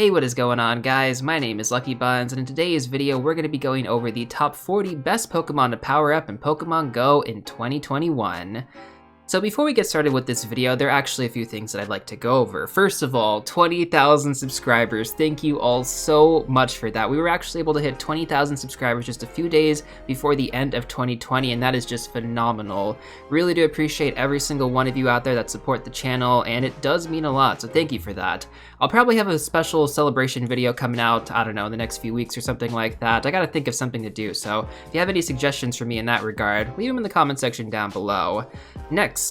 Hey, what is going on, guys? My name is LuckyBunz, and in today's video, we're going to be going over the top 40 best Pokemon to power up in Pokemon Go in 2021. So before we get started with this video, there are actually a few things that I'd like to go over. First of all, 20,000 subscribers. Thank you all so much for that. We were actually able to hit 20,000 subscribers just a few days before the end of 2020, and that is just phenomenal. Really do appreciate every single one of you out there that support the channel, and it does mean a lot, so thank you for that. I'll probably have a special celebration video coming out, I don't know, in the next few weeks or something like that. I gotta think of something to do, so if you have any suggestions for me in that regard, leave them in the comment section down below. Next,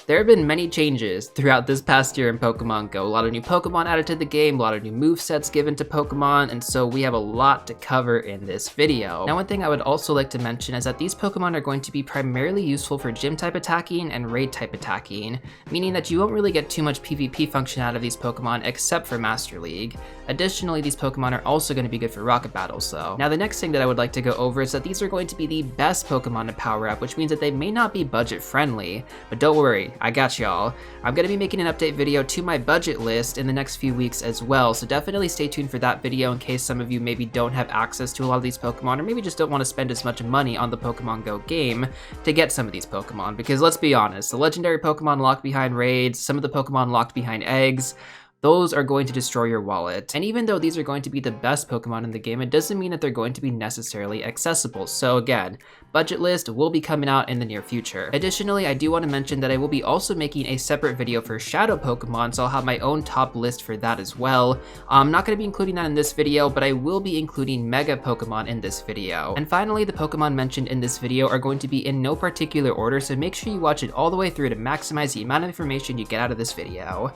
there have been many changes throughout this past year in Pokemon Go. A lot of new Pokemon added to the game, a lot of new movesets given to Pokemon, and so we have a lot to cover in this video. Now, one thing I would also like to mention is that these Pokemon are going to be primarily useful for gym type attacking and raid type attacking, meaning that you won't really get too much PvP function out of these Pokemon except for Master League. Additionally, these Pokemon are also going to be good for rocket battles though. Now, the next thing that I would like to go over is that these are going to be the best Pokemon to power up, which means that they may not be budget friendly, but don't worry, I got y'all. I'm going to be making an update video to my budget list in the next few weeks as well, so definitely stay tuned for that video in case some of you maybe don't have access to a lot of these Pokemon, or maybe just don't want to spend as much money on the Pokemon Go game to get some of these Pokemon, because let's be honest, the legendary Pokemon locked behind raids, some of the Pokemon locked behind eggs, those are going to destroy your wallet. And even though these are going to be the best Pokemon in the game, it doesn't mean that they're going to be necessarily accessible. So again, budget list will be coming out in the near future. Additionally, I do want to mention that I will be also making a separate video for Shadow Pokemon, so I'll have my own top list for that as well. I'm not going to be including that in this video, but I will be including Mega Pokemon in this video. And finally, the Pokemon mentioned in this video are going to be in no particular order, so make sure you watch it all the way through to maximize the amount of information you get out of this video.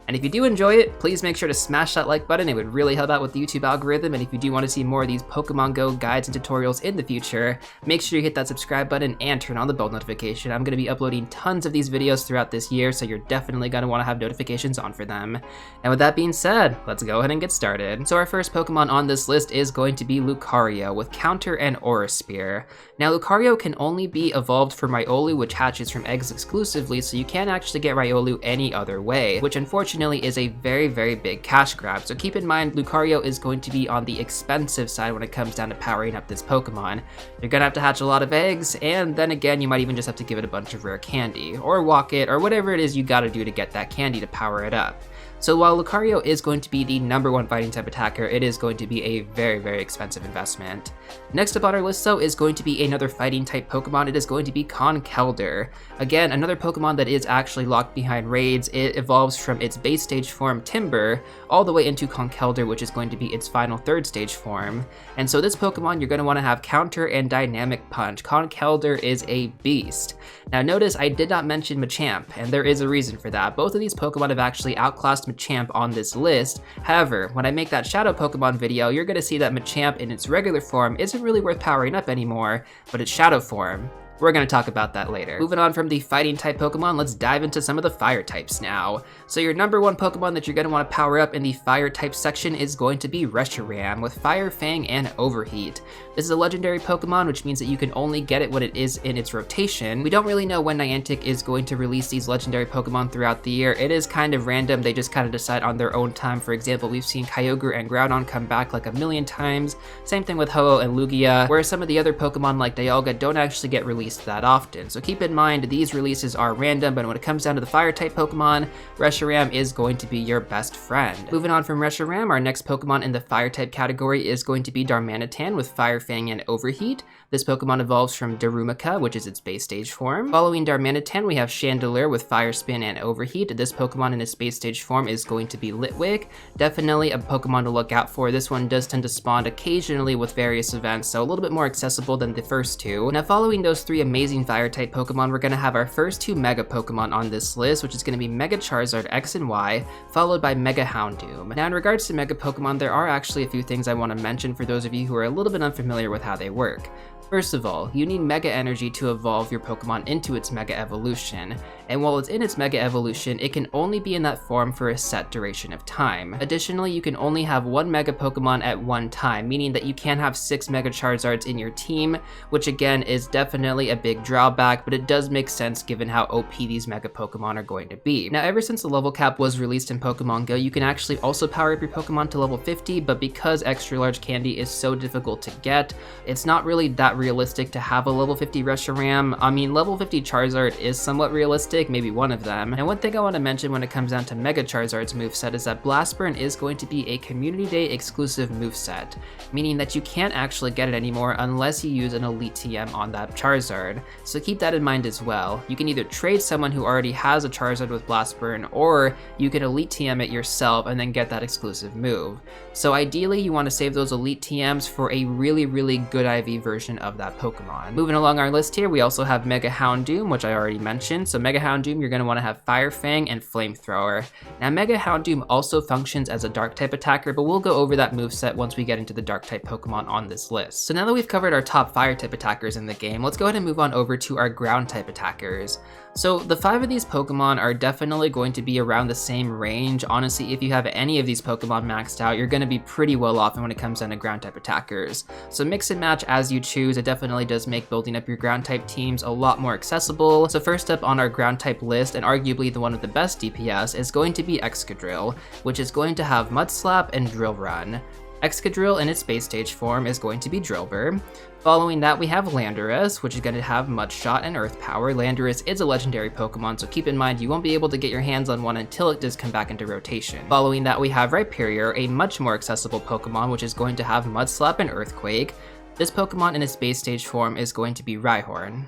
And if you do enjoy it, please make sure to smash that like button. It would really help out with the YouTube algorithm. And if you do want to see more of these Pokemon Go guides and tutorials in the future, make sure you hit that subscribe button and turn on the bell notification. I'm going to be uploading tons of these videos throughout this year, so you're definitely going to want to have notifications on for them. And with that being said, let's go ahead and get started. So our first Pokemon on this list is going to be Lucario with Counter and Aura Spear. Now, Lucario can only be evolved for Riolu, which hatches from eggs exclusively, so you can't actually get Riolu any other way, which unfortunately is a very, very big cash grab. So keep in mind, Lucario is going to be on the expensive side when it comes down to powering up this Pokemon. You're gonna have to hatch a lot of eggs, and then again, you might even just have to give it a bunch of rare candy, or walk it, or whatever it is you gotta do to get that candy to power it up. So while Lucario is going to be the #1 fighting type attacker, it is going to be a very, very expensive investment. Next up on our list though is going to be another fighting type Pokemon. It is going to be Conkeldurr. Again, another Pokemon that is actually locked behind raids. It evolves from its base stage form Timber all the way into Conkeldurr, which is going to be its final 3rd stage form. And so this Pokemon, you're going to want to have Counter and Dynamic Punch. Conkeldurr is a beast. Now notice I did not mention Machamp, and there is a reason for that. Both of these Pokemon have actually outclassed Machamp on this list. However, when I make that Shadow Pokemon video, you're going to see that Machamp in its regular form isn't really worth powering up anymore, but its Shadow form, we're going to talk about that later. Moving on from the fighting type Pokemon, let's dive into some of the fire types now. So your #1 Pokemon that you're going to want to power up in the fire type section is going to be Reshiram with Fire Fang and Overheat. This is a legendary Pokemon, which means that you can only get it when it is in its rotation. We don't really know when Niantic is going to release these legendary Pokemon throughout the year. It is kind of random. They just kind of decide on their own time. For example, we've seen Kyogre and Groudon come back like a million times. Same thing with Ho-Oh and Lugia, whereas some of the other Pokemon like Dialga don't actually get released that often. So keep in mind, these releases are random, but when it comes down to the fire type Pokemon, Reshiram is going to be your best friend. Moving on from Reshiram, our next Pokemon in the fire type category is going to be Darmanitan with Fire Fang and Overheat. This Pokemon evolves from Darumaka, which is its base stage form. Following Darmanitan, we have Chandelure with Fire Spin and Overheat. This Pokemon in its base stage form is going to be Litwick. Definitely a Pokemon to look out for. This one does tend to spawn occasionally with various events, so a little bit more accessible than the first two. Now, following those 3 amazing fire type Pokemon, we're going to have our first 2 Mega Pokemon on this list, which is going to be Mega Charizard X and Y, followed by Mega Houndoom. Now, in regards to Mega Pokemon, there are actually a few things I want to mention for those of you who are a little bit unfamiliar with how they work. First of all, you need Mega Energy to evolve your Pokemon into its Mega Evolution, and while it's in its Mega Evolution, it can only be in that form for a set duration of time. Additionally, you can only have 1 Mega Pokemon at one time, meaning that you can't have 6 Mega Charizards in your team, which again is definitely definitely a big drawback, but it does make sense given how OP these Mega Pokemon are going to be. Now, ever since the level cap was released in Pokemon Go, you can actually also power up your Pokemon to level 50, but because extra large candy is so difficult to get, it's not really that realistic to have a level 50 Reshiram. I mean, level 50 Charizard is somewhat realistic, maybe one of them. And one thing I want to mention when it comes down to Mega Charizard's moveset is that Blast Burn is going to be a Community Day exclusive moveset, meaning that you can't actually get it anymore unless you use an Elite TM on that Charizard. So keep that in mind as well. You can either trade someone who already has a Charizard with Blast Burn, or you can Elite TM it yourself and then get that exclusive move. So ideally, you want to save those Elite TMs for a really good IV version of that Pokemon. Moving along our list here, we also have Mega Houndoom, which I already mentioned. So Mega Houndoom, you're going to want to have Fire Fang and Flamethrower. Now Mega Houndoom also functions as a Dark type attacker, but we'll go over that moveset once we get into the Dark type Pokemon on this list. So now that we've covered our top Fire type attackers in the game, let's go ahead and move on over to our Ground type attackers. So the 5 of these Pokemon are definitely going to be around the same range. Honestly, if you have any of these Pokemon maxed out, you're going to be pretty well off when it comes down to ground type attackers. So mix and match as you choose. It definitely does make building up your ground type teams a lot more accessible. So first up on our ground type list, and arguably the one with the best DPS, is going to be Excadrill, which is going to have Mud Slap and Drill Run. Excadrill in its base stage form is going to be Drillbur. Following that, we have Landorus, which is going to have Mud Shot and Earth Power. Landorus is a legendary Pokemon, so keep in mind you won't be able to get your hands on one until it does come back into rotation. Following that, we have Rhyperior, a much more accessible Pokemon, which is going to have Mud Slap and Earthquake. This Pokemon in its base stage form is going to be Rhyhorn.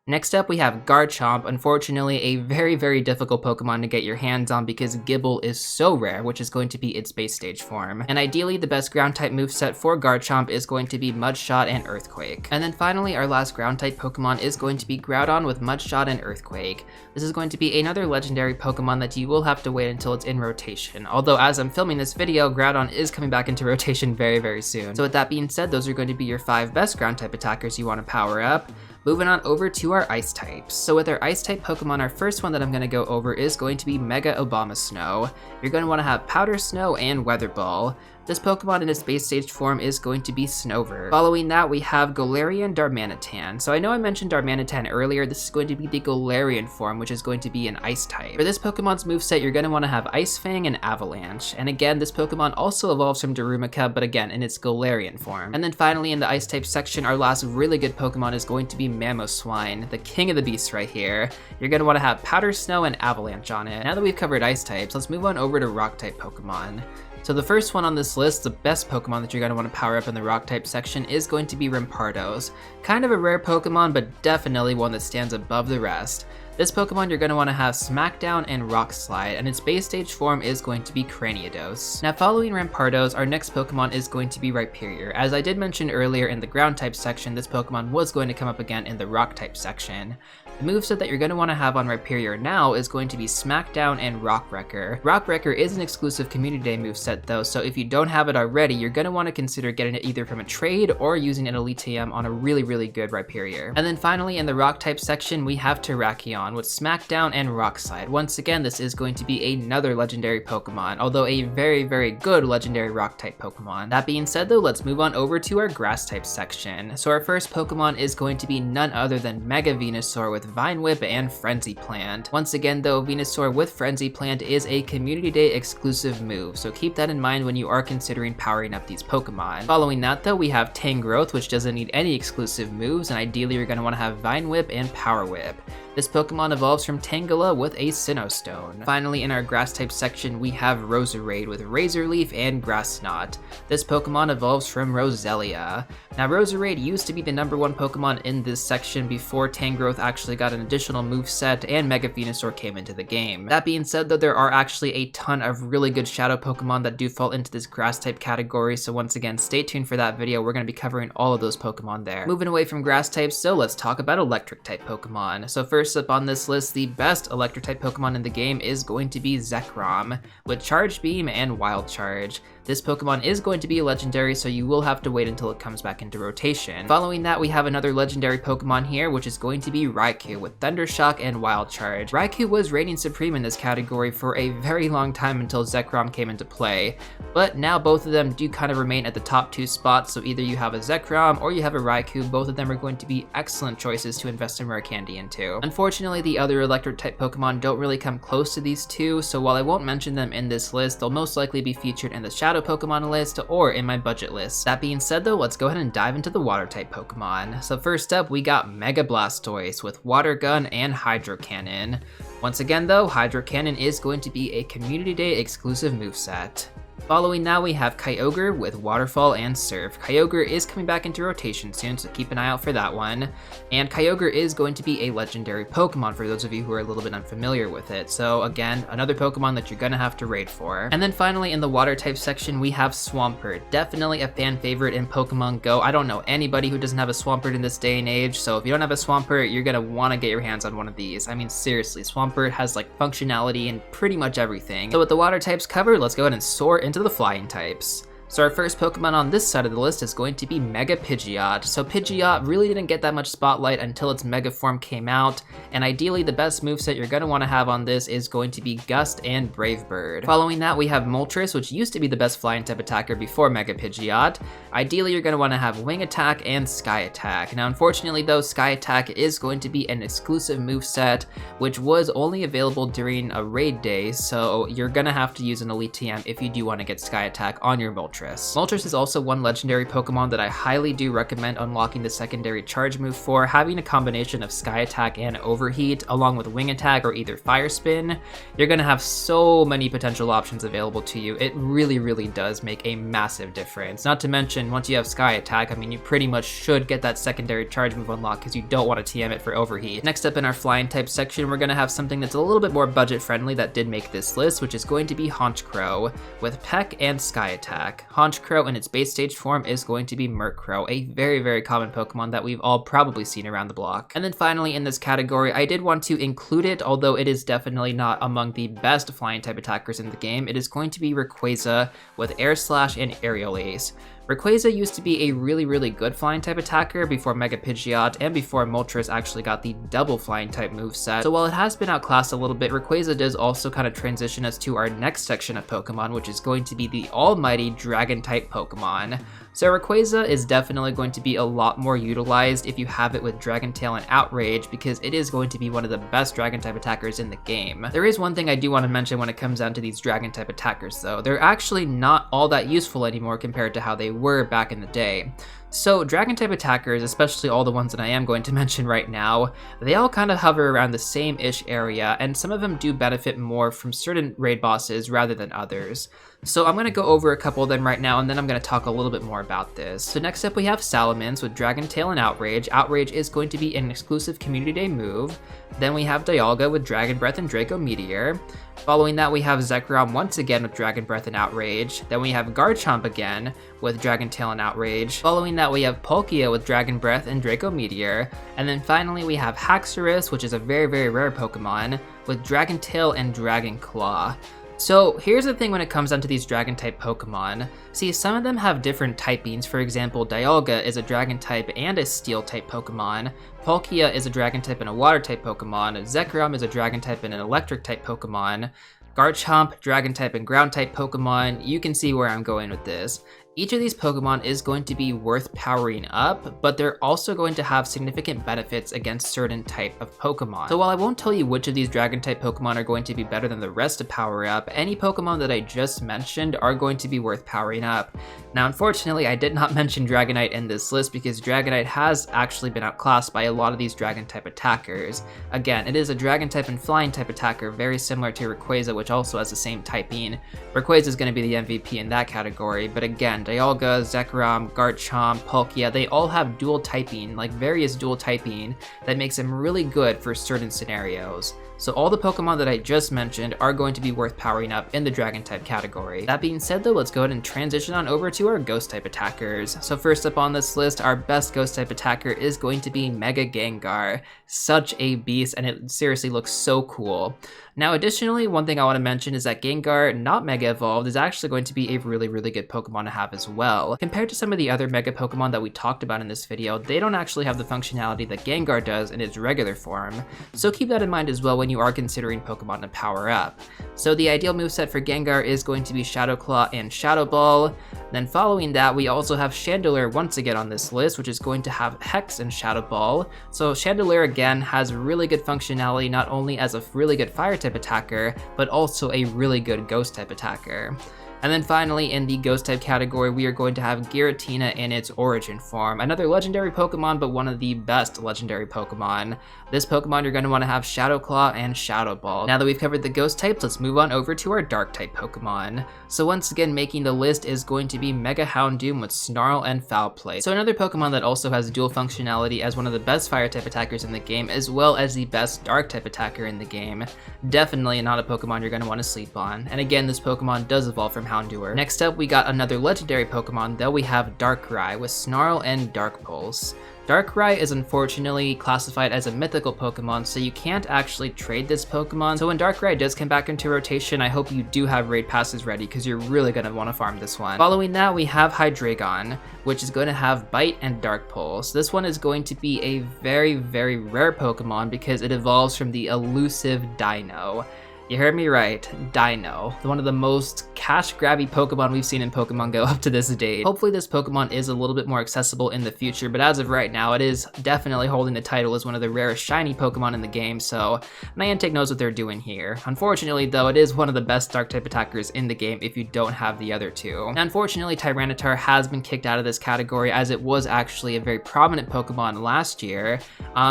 Next up, we have Garchomp, unfortunately a very difficult Pokemon to get your hands on because Gible is so rare, which is going to be its base stage form. And ideally, the best ground type moveset for Garchomp is going to be Mud Shot and Earthquake. And then finally, our last ground type Pokemon is going to be Groudon with Mud Shot and Earthquake. This is going to be another legendary Pokemon that you will have to wait until it's in rotation. Although as I'm filming this video, Groudon is coming back into rotation very soon. So with that being said, those are going to be your 5 best ground type attackers you want to power up. Moving on over to our ice types. So with our ice type Pokemon, our first one that I'm going to go over is going to be Mega Abomasnow. You're going to want to have Powder Snow and Weather Ball. This Pokemon in its base stage form is going to be Snover. Following that, we have Galarian Darmanitan. So I know I mentioned Darmanitan earlier, this is going to be the Galarian form, which is going to be an Ice type. For this Pokemon's moveset, you're going to want to have Ice Fang and Avalanche. And again, this Pokemon also evolves from Darumaka, but again, in its Galarian form. And then finally, in the Ice type section, our last really good Pokemon is going to be Mamoswine, the king of the beasts right here. You're going to want to have Powder Snow and Avalanche on it. Now that we've covered Ice types, let's move on over to Rock type Pokemon. So the first one on this list, the best Pokemon that you're going to want to power up in the Rock type section is going to be Rampardos. Kind of a rare Pokemon, but definitely one that stands above the rest. This Pokemon you're going to want to have Smackdown and Rock Slide, and its base stage form is going to be Cranidos. Now following Rampardos, our next Pokemon is going to be Rhyperior. As I did mention earlier in the Ground type section, this Pokemon was going to come up again in the Rock type section. The moveset that you're going to want to have on Rhyperior now is going to be Smackdown and Rock Wrecker. Rock Wrecker is an exclusive Community Day moveset though, so if you don't have it already, you're going to want to consider getting it either from a trade or using an Elite TM on a really good Rhyperior. And then finally in the Rock type section, we have Terrakion with Smackdown and Rock Slide. Once again, this is going to be another legendary Pokemon, although a very good legendary Rock type Pokemon. That being said though, let's move on over to our Grass type section. So our first Pokemon is going to be none other than Mega Venusaur with Vine Whip and Frenzy Plant. Once again though, Venusaur with Frenzy Plant is a Community Day exclusive move, so keep that in mind when you are considering powering up these Pokemon. Following that though, we have Tangrowth, which doesn't need any exclusive moves, and ideally you're going to want to have Vine Whip and Power Whip. This Pokemon evolves from Tangela with a Sinnoh Stone. Finally, in our Grass type section, we have Roserade with Razor Leaf and Grass Knot. This Pokemon evolves from Roselia. Now, Roserade used to be the #1 Pokemon in this section before Tangrowth actually got an additional moveset and Mega Venusaur came into the game. That being said, though, there are actually a ton of really good Shadow Pokemon that do fall into this Grass type category, so once again, stay tuned for that video. We're going to be covering all of those Pokemon there. Moving away from Grass types, so let's talk about Electric type Pokemon. So first up on this list, the best Electric type Pokemon in the game is going to be Zekrom with Charge Beam and Wild Charge. This Pokemon is going to be a legendary, so you will have to wait until it comes back into rotation. Following that, we have another legendary Pokemon here, which is going to be Raikou with Thunder Shock and Wild Charge. Raikou was reigning supreme in this category for a very long time until Zekrom came into play, but now both of them do kind of remain at the top 2 spots, so either you have a Zekrom or you have a Raikou. Both of them are going to be excellent choices to invest some rare candy into. Unfortunately, the other electric type Pokemon don't really come close to these two, so while I won't mention them in this list, they'll most likely be featured in the Shadow Pokemon list or in my budget list. That being said though, let's go ahead and dive into the water type Pokemon. So first up, we got Mega Blastoise with Water Gun and Hydro Cannon. Once again though, Hydro Cannon is going to be a Community Day exclusive moveset. Following that, we have Kyogre with Waterfall and Surf. Kyogre is coming back into rotation soon, so keep an eye out for that one. And Kyogre is going to be a legendary Pokemon for those of you who are a little bit unfamiliar with it. So again, another Pokemon that you're gonna have to raid for. And then finally, in the water type section, we have Swampert. Definitely a fan favorite in Pokemon Go. I don't know anybody who doesn't have a Swampert in this day and age, so if you don't have a Swampert, you're gonna wanna get your hands on one of these. I mean, seriously, Swampert has like functionality in pretty much everything. So with the water types covered, let's go ahead and soar into the flying types. So our first Pokemon on this side of the list is going to be Mega Pidgeot. So Pidgeot really didn't get that much spotlight until its Mega form came out, and ideally the best moveset you're going to want to have on this is going to be Gust and Brave Bird. Following that, we have Moltres, which used to be the best flying type attacker before Mega Pidgeot. Ideally you're going to want to have Wing Attack and Sky Attack. Now unfortunately though, Sky Attack is going to be an exclusive moveset, which was only available during a raid day, so you're going to have to use an Elite TM if you do want to get Sky Attack on your Moltres. Moltres is also one legendary Pokemon that I highly do recommend unlocking the secondary charge move for. Having a combination of Sky Attack and Overheat along with Wing Attack or either Fire Spin, you're going to have so many potential options available to you. It really does make a massive difference. Not to mention, once you have Sky Attack, I mean, you pretty much should get that secondary charge move unlocked because you don't want to TM it for Overheat. Next up in our flying type section, we're going to have something that's a little bit more budget friendly that did make this list, which is going to be Honchkrow with Peck and Sky Attack. Honchkrow in its base stage form is going to be Murkrow, a very common Pokemon that we've all probably seen around the block. And then finally in this category, I did want to include it, although it is definitely not among the best flying type attackers in the game. It is going to be Rayquaza with Air Slash and Aerial Ace. Rayquaza used to be a really good flying type attacker before Mega Pidgeot and before Moltres actually got the double flying type moveset. So while it has been outclassed a little bit, Rayquaza does also kind of transition us to our next section of Pokemon, which is going to be the almighty Dragon type Pokemon. So Rayquaza is definitely going to be a lot more utilized if you have it with Dragon Tail and Outrage, because it is going to be one of the best Dragon type attackers in the game. There is one thing I do want to mention when it comes down to these Dragon type attackers though. They're actually not all that useful anymore compared to how they were back in the day. So Dragon type attackers, especially all the ones that I am going to mention right now, they all kind of hover around the same-ish area, and some of them do benefit more from certain raid bosses rather than others. So I'm going to go over a couple of them right now, and then I'm going to talk a little bit more about this. So next up we have Salamence with Dragon Tail and Outrage. Outrage is going to be an exclusive Community Day move. Then we have Dialga with Dragon Breath and Draco Meteor. Following that we have Zekrom once again with Dragon Breath and Outrage. Then we have Garchomp again with Dragon Tail and Outrage. Following that we have Palkia with Dragon Breath and Draco Meteor. And then finally we have Haxorus, which is a very rare Pokemon, with Dragon Tail and Dragon Claw. So here's the thing when it comes down to these Dragon type Pokemon. See, some of them have different typings. For example, Dialga is a Dragon type and a Steel type Pokemon. Palkia is a Dragon type and a Water type Pokemon. Zekrom is a Dragon type and an Electric type Pokemon. Garchomp, Dragon type and Ground type Pokemon. You can see where I'm going with this. Each of these Pokemon is going to be worth powering up, but they're also going to have significant benefits against certain type of Pokemon. So while I won't tell you which of these Dragon type Pokemon are going to be better than the rest to power up, any Pokemon that I just mentioned are going to be worth powering up. Now unfortunately I did not mention Dragonite in this list because Dragonite has actually been outclassed by a lot of these Dragon type attackers. Again, it is a Dragon type and Flying type attacker, very similar to Rayquaza, which also has the same typing. Rayquaza is going to be the MVP in that category, but again, Dialga, Zekrom, Garchomp, Palkia, they all have dual typing, like various dual typing, that makes them really good for certain scenarios. So all the Pokemon that I just mentioned are going to be worth powering up in the Dragon type category. That being said though, let's go ahead and transition on over to our Ghost type attackers. So first up on this list, our best Ghost type attacker is going to be Mega Gengar. Such a beast, and it seriously looks so cool. Now additionally, one thing I want to mention is that Gengar, not Mega Evolved, is actually going to be a really good Pokemon to have as well. Compared to some of the other Mega Pokemon that we talked about in this video, they don't actually have the functionality that Gengar does in its regular form. So keep that in mind as well when you are considering Pokemon to power up. So the ideal moveset for Gengar is going to be Shadow Claw and Shadow Ball. Then following that, we also have Chandelure once again on this list, which is going to have Hex and Shadow Ball. So Chandelure again has really good functionality, not only as a really good fire type attacker, but also a really good ghost type attacker. And then finally, in the Ghost type category, we are going to have Giratina in its origin form. Another legendary Pokemon, but one of the best legendary Pokemon. This Pokemon, you're going to want to have Shadow Claw and Shadow Ball. Now that we've covered the Ghost types, let's move on over to our Dark type Pokemon. So once again, making the list is going to be Mega Houndoom with Snarl and Foul Play. So another Pokemon that also has dual functionality as one of the best fire type attackers in the game, as well as the best Dark type attacker in the game. Definitely not a Pokemon you're going to want to sleep on. And again, this Pokemon does evolve from Houndour. Next up, we got another legendary Pokemon, though we have Darkrai with Snarl and Dark Pulse. Darkrai is unfortunately classified as a mythical Pokemon, so you can't actually trade this Pokemon. So when Darkrai does come back into rotation, I hope you do have raid passes ready because you're really going to want to farm this one. Following that, we have Hydreigon, which is going to have Bite and Dark Pulse. This one is going to be a very rare Pokemon because it evolves from the elusive Dino. You heard me right, Dino, one of the most cash-grabby Pokemon we've seen in Pokemon Go up to this date. Hopefully this Pokemon is a little bit more accessible in the future, but as of right now, it is definitely holding the title as one of the rarest shiny Pokemon in the game, so Niantic knows what they're doing here. Unfortunately though, it is one of the best Dark-type attackers in the game if you don't have the other two. Now, unfortunately, Tyranitar has been kicked out of this category as it was actually a very prominent Pokemon last year,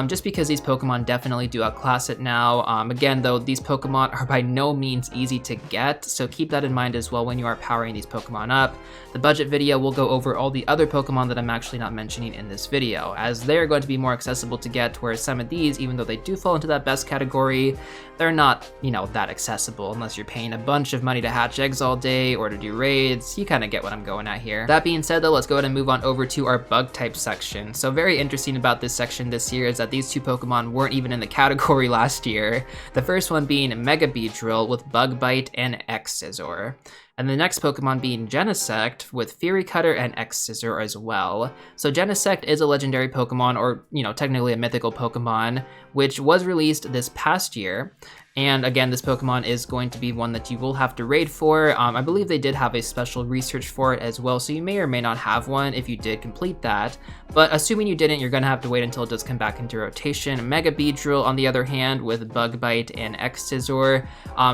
just because these Pokemon definitely do outclass it now. Again though, these Pokemon are by no means easy to get, so keep that in mind as well when you are powering these Pokemon up. The budget video will go over all the other Pokemon that I'm actually not mentioning in this video, as they're going to be more accessible to get, whereas some of these, even though they do fall into that best category, they're not, that accessible unless you're paying a bunch of money to hatch eggs all day or to do raids. You kind of get what I'm going at here. That being said though, let's go ahead and move on over to our bug type section. So very interesting about this section this year is that these two Pokemon weren't even in the category last year. The first one being Mega Beedrill with Bug Bite and X-Scissor. And the next Pokemon being Genesect with Fury Cutter and X-Scissor as well. So Genesect is a legendary Pokemon, or technically a mythical Pokemon, which was released this past year. And again, this Pokemon is going to be one that you will have to raid for. I believe they did have a special research for it as well, so you may or may not have one if you did complete that. But assuming you didn't, you're going to have to wait until it does come back into rotation. Mega Beedrill, on the other hand, with Bug Bite and X-Scissor.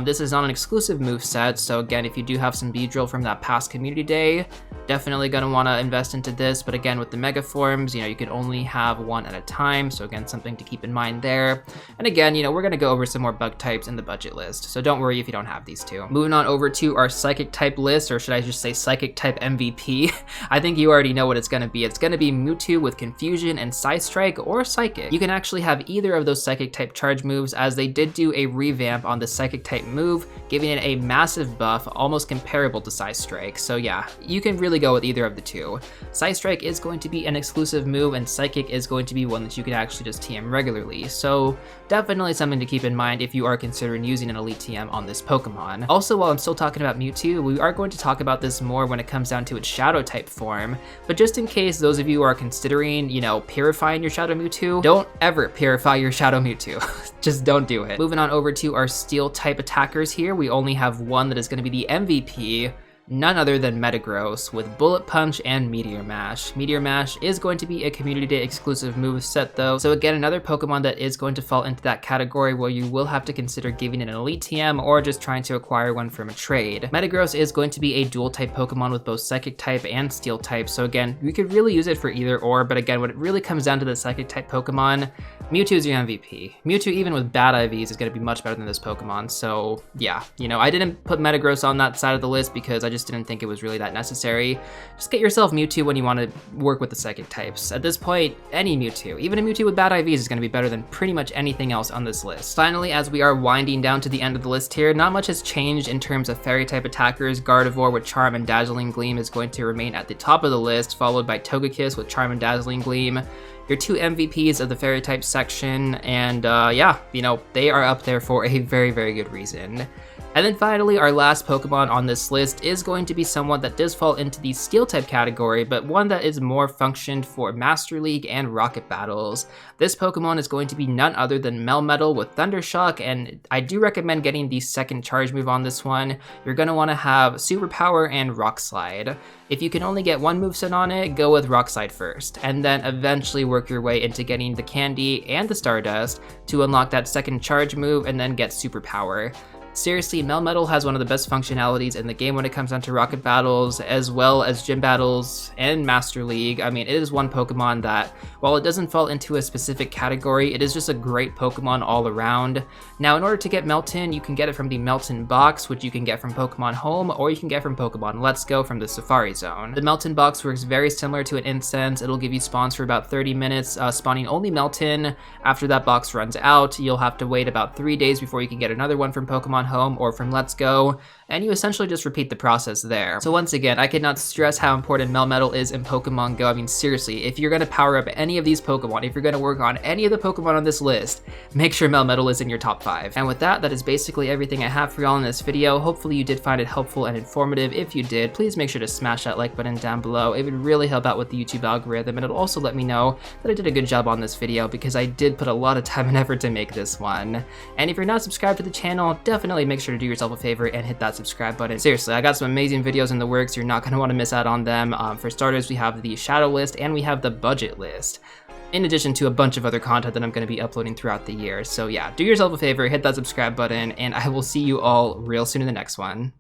This is not an exclusive moveset, so again, if you do have some Beedrill from that past community day, definitely going to want to invest into this. But again, with the Mega Forms, you can only have one at a time, so again, something to keep in mind there. And again, we're going to go over some more bug types in the budget list, so don't worry if you don't have these two. Moving on over to our Psychic type list, or should I just say Psychic type MVP? I think you already know what it's going to be. It's going to be Mewtwo with Confusion and Psystrike or Psychic. You can actually have either of those Psychic type charge moves, as they did do a revamp on the Psychic type move, giving it a massive buff, almost comparable to Psystrike. So yeah, you can really go with either of the two. Psystrike is going to be an exclusive move, and Psychic is going to be one that you can actually just TM regularly. So definitely something to keep in mind if you are considering using an Elite TM on this Pokemon. Also, while I'm still talking about Mewtwo, we are going to talk about this more when it comes down to its Shadow type form, but just in case those of you are considering, purifying your Shadow Mewtwo, don't ever purify your Shadow Mewtwo. Just don't do it. Moving on over to our Steel type attackers here, we only have one that is going to be the MVP, none other than Metagross with Bullet Punch and Meteor Mash. Meteor Mash is going to be a Community Day exclusive moveset though, so again, another Pokemon that is going to fall into that category where you will have to consider giving it an Elite TM or just trying to acquire one from a trade. Metagross is going to be a dual type Pokemon with both Psychic type and Steel type, so again, we could really use it for either or, but again, when it really comes down to the Psychic type Pokemon, Mewtwo is your MVP. Mewtwo, even with bad IVs, is going to be much better than this Pokemon, so yeah. You know, I didn't put Metagross on that side of the list because I just didn't think it was really that necessary. Just get yourself Mewtwo when you want to work with the psychic types. At this point, any Mewtwo, even a Mewtwo with bad IVs, is going to be better than pretty much anything else on this list. Finally, as we are winding down to the end of the list here, not much has changed in terms of fairy-type attackers. Gardevoir with Charm and Dazzling Gleam is going to remain at the top of the list, followed by Togekiss with Charm and Dazzling Gleam. Your two MVPs of the fairy type section, and yeah, you know, they are up there for a very, very good reason. And then finally, our last Pokemon on this list is going to be someone that does fall into the Steel type category, but one that is more functioned for Master League and Rocket Battles. This Pokemon is going to be none other than Melmetal with Thunder Shock, and I do recommend getting the second charge move on this one. You're going to want to have Super Power and Rock Slide. If you can only get one moveset on it, go with Rock Slide first, and then eventually work your way into getting the Candy and the Stardust to unlock that second charge move and then get Super Power. Seriously, Melmetal has one of the best functionalities in the game when it comes down to Rocket Battles, as well as Gym Battles and Master League. I mean, it is one Pokemon that, while it doesn't fall into a specific category, it is just a great Pokemon all around. Now, in order to get Melton, you can get it from the Melton box, which you can get from Pokemon Home, or you can get from Pokemon Let's Go from the Safari Zone. The Melton box works very similar to an incense. It'll give you spawns for about 30 minutes, spawning only Melton. After that box runs out, you'll have to wait about 3 days before you can get another one from Pokemon Home or from Let's Go, and you essentially just repeat the process there. So once again, I cannot stress how important Melmetal is in Pokemon Go. I mean, seriously, if you're going to power up any of these Pokemon, if you're going to work on any of the Pokemon on this list, make sure Melmetal is in your top 5. And with that, that is basically everything I have for y'all in this video. Hopefully you did find it helpful and informative. If you did, please make sure to smash that like button down below. It would really help out with the YouTube algorithm, and it'll also let me know that I did a good job on this video because I did put a lot of time and effort to make this one. And if you're not subscribed to the channel, definitely make sure to do yourself a favor and hit that subscribe button. Seriously, I got some amazing videos in the works. You're not going to want to miss out on them. For starters, we have the shadow list and we have the budget list, in addition to a bunch of other content that I'm going to be uploading throughout the year. So yeah, do yourself a favor, hit that subscribe button, and I will see you all real soon in the next one.